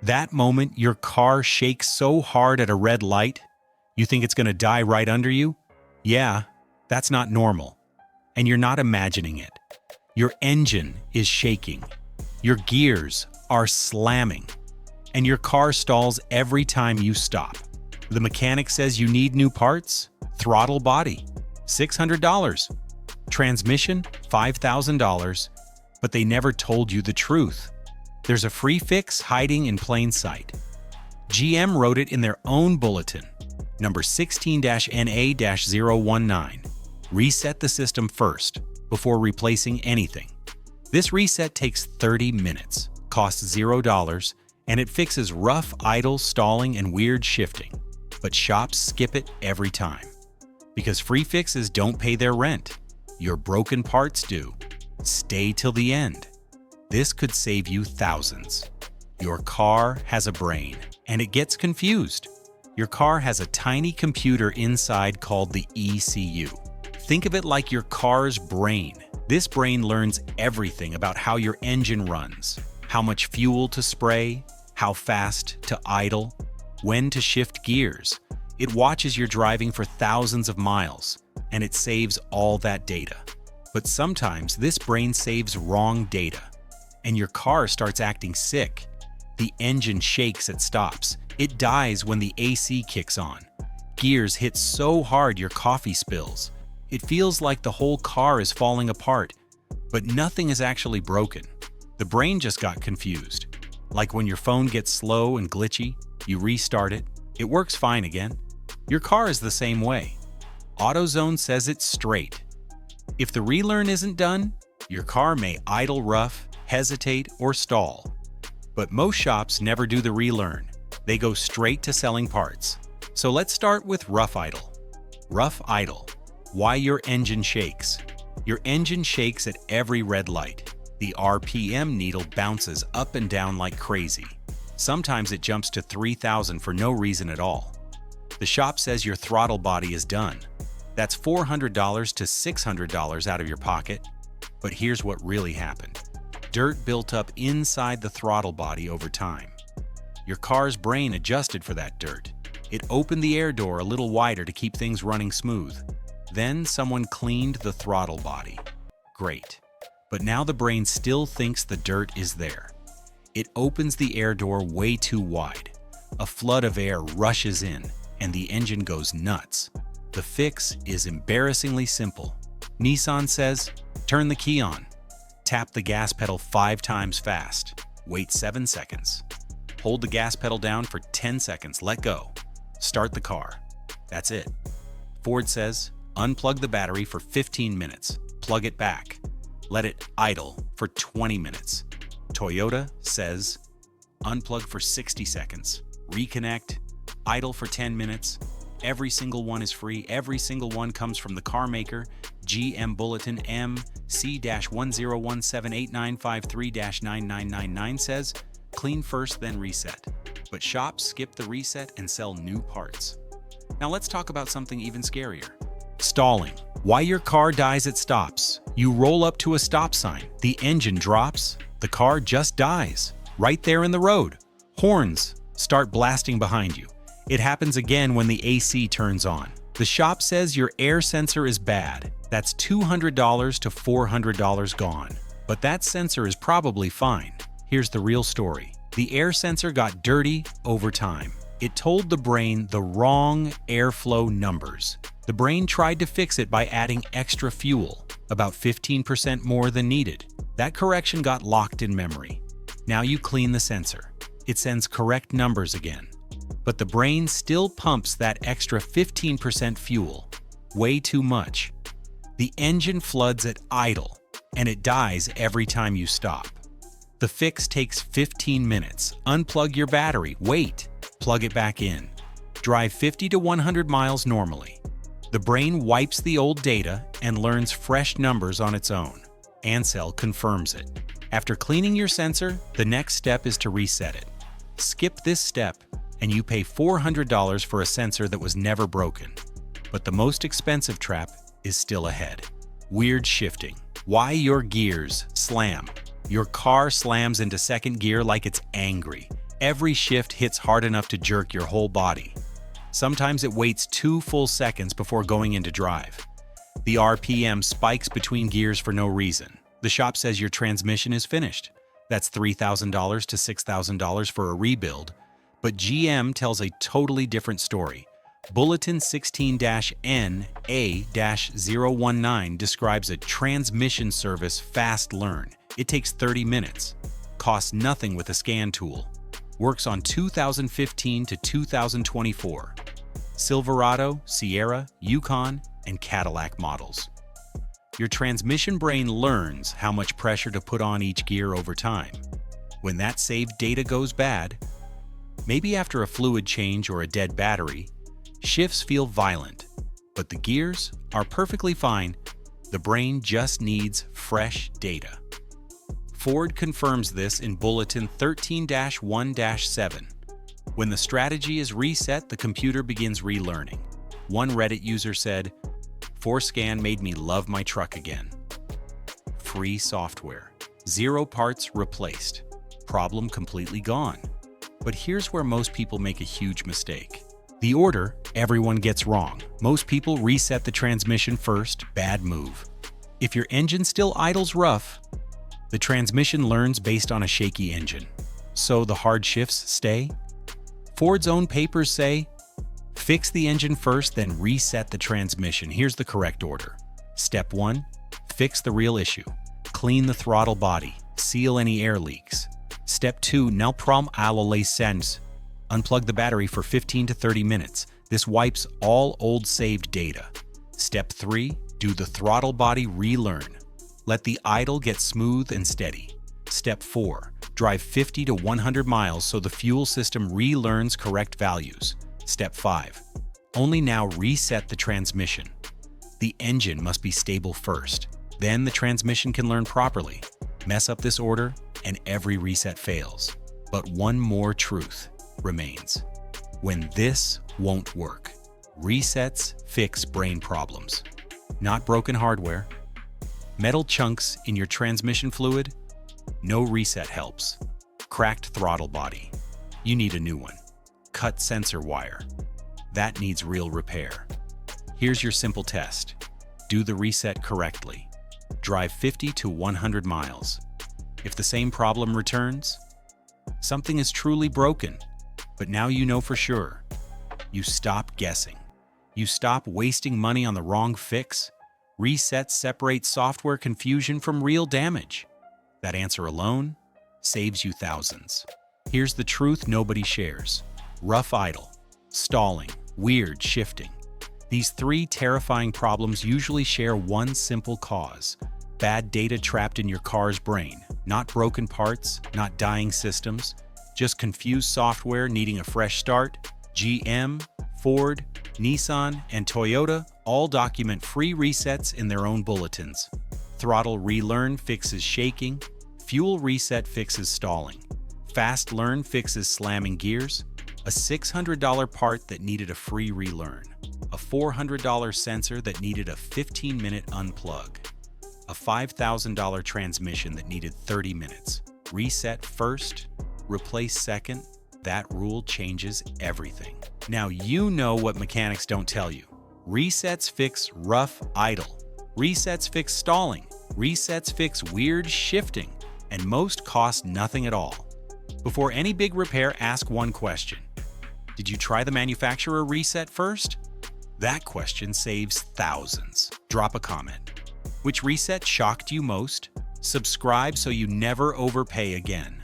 That moment your car shakes so hard at a red light, you think it's going to die right under you? Yeah, that's not normal. And you're not imagining it. Your engine is shaking. Your gears are slamming. And your car stalls every time you stop. The mechanic says you need new parts? Throttle body, $600. Transmission, $5,000. But they never told you the truth. There's a free fix hiding in plain sight. GM wrote it in their own bulletin, number 16-NA-019. Reset the system first, before replacing anything. This reset takes 30 minutes, costs $0, and it fixes rough, idle, stalling, and weird shifting. But shops skip it every time. Because free fixes don't pay their rent. Your broken parts do. Stay till the end. This could save you thousands. Your car has a brain, and it gets confused. Your car has a tiny computer inside called the ECU. Think of it like your car's brain. This brain learns everything about how your engine runs, how much fuel to spray, how fast to idle, when to shift gears. It watches your driving for thousands of miles, and it saves all that data. But sometimes this brain saves wrong data, and your car starts acting sick. The engine shakes at stops. It dies when the AC kicks on. Gears hit so hard your coffee spills. It feels like the whole car is falling apart, but nothing is actually broken. The brain just got confused. Like when your phone gets slow and glitchy, you restart it, it works fine again. Your car is the same way. AutoZone says it's straight. If the relearn isn't done, your car may idle rough, hesitate, or stall. But most shops never do the relearn. They go straight to selling parts. So let's start with rough idle. Rough idle. Why your engine shakes. Your engine shakes at every red light. The RPM needle bounces up and down like crazy. Sometimes it jumps to 3,000 for no reason at all. The shop says your throttle body is done. That's $400 to $600 out of your pocket. But here's what really happened. Dirt built up inside the throttle body over time. Your car's brain adjusted for that dirt. It opened the air door a little wider to keep things running smooth. Then someone cleaned the throttle body. Great. But now the brain still thinks the dirt is there. It opens the air door way too wide. A flood of air rushes in, and the engine goes nuts. The fix is embarrassingly simple. Nissan says, turn the key on. Tap the gas pedal 5 times fast. Wait 7 seconds. Hold the gas pedal down for 10 seconds. Let go. Start the car. That's it. Ford says, unplug the battery for 15 minutes. Plug it back. Let it idle for 20 minutes. Toyota says, unplug for 60 seconds. Reconnect. Idle for 10 minutes. Every single one is free. Every single one comes from the car maker. GM Bulletin MC-10178953-9999 says, clean first, then reset. But shops skip the reset and sell new parts. Now let's talk about something even scarier. Stalling. Why your car dies at stops. You roll up to a stop sign. The engine drops. The car just dies. Right there in the road. Horns start blasting behind you. It happens again when the AC turns on. The shop says your air sensor is bad. That's $200 to $400 gone. But that sensor is probably fine. Here's the real story. The air sensor got dirty over time. It told the brain the wrong airflow numbers. The brain tried to fix it by adding extra fuel, about 15% more than needed. That correction got locked in memory. Now you clean the sensor. It sends correct numbers again. But the brain still pumps that extra 15% fuel. Way too much. The engine floods at idle, and it dies every time you stop. The fix takes 15 minutes. Unplug your battery, wait, plug it back in. Drive 50 to 100 miles normally. The brain wipes the old data and learns fresh numbers on its own. Ancel confirms it. After cleaning your sensor, the next step is to reset it. Skip this step, and you pay $400 for a sensor that was never broken. But the most expensive trap is still ahead. Weird shifting. Why your gears slam. Your car slams into second gear like it's angry, Every shift hits hard enough to jerk your whole body. Sometimes it waits 2 full seconds before going into drive. The RPM spikes between gears for no reason. The shop says your transmission is finished. That's $3,000 to $6,000 for a rebuild. But GM tells a totally different story. Bulletin 16-NA-019 describes a transmission service fast learn. It takes 30 minutes, costs nothing with a scan tool, works on 2015 to 2024 Silverado, Sierra, Yukon, and Cadillac models. Your transmission brain learns how much pressure to put on each gear over time. When that saved data goes bad, maybe after a fluid change or a dead battery, shifts feel violent, but the gears are perfectly fine. The brain just needs fresh data. Ford confirms this in Bulletin 13-1-7. When the strategy is reset, the computer begins relearning. One Reddit user said, "Forescan made me love my truck again." Free software. 0 parts replaced. Problem completely gone. But here's where most people make a huge mistake. The order everyone gets wrong. Most people reset the transmission first, bad move. If your engine still idles rough, the transmission learns based on a shaky engine. So the hard shifts stay? Ford's own papers say, fix the engine first, then reset the transmission. Here's the correct order. Step 1, fix the real issue. Clean the throttle body, seal any air leaks. Step 2, no problem à la license. Unplug the battery for 15 to 30 minutes. This wipes all old saved data. Step 3, do the throttle body relearn. Let the idle get smooth and steady. Step 4, drive 50 to 100 miles so the fuel system relearns correct values. Step 5, only now reset the transmission. The engine must be stable first. Then the transmission can learn properly. Mess up this order, and every reset fails. But one more truth remains. When this won't work, resets fix brain problems, not broken hardware. Metal chunks in your transmission fluid? No reset helps. Cracked throttle body? You need a new one. Cut sensor wire? That needs real repair. Here's your simple test. Do the reset correctly. Drive 50 to 100 miles. If the same problem returns, something is truly broken. But now you know for sure. You stop guessing. You stop wasting money on the wrong fix. Resets separate software confusion from real damage. That answer alone saves you thousands. Here's the truth nobody shares. Rough idle, stalling, weird shifting. These 3 terrifying problems usually share one simple cause: bad data trapped in your car's brain. Not broken parts, not dying systems, just confused software needing a fresh start. GM, Ford, Nissan, and Toyota all document free resets in their own bulletins. Throttle relearn fixes shaking. Fuel reset fixes stalling. Fast learn fixes slamming gears. A $600 part that needed a free relearn. A $400 sensor that needed a 15-minute unplug. A $5,000 transmission that needed 30 minutes. Reset first, replace second. That rule changes everything. Now you know what mechanics don't tell you. Resets fix rough idle. Resets fix stalling. Resets fix weird shifting. And most cost nothing at all. Before any big repair, ask one question. Did you try the manufacturer reset first? That question saves thousands. Drop a comment. Which reset shocked you most? Subscribe so you never overpay again.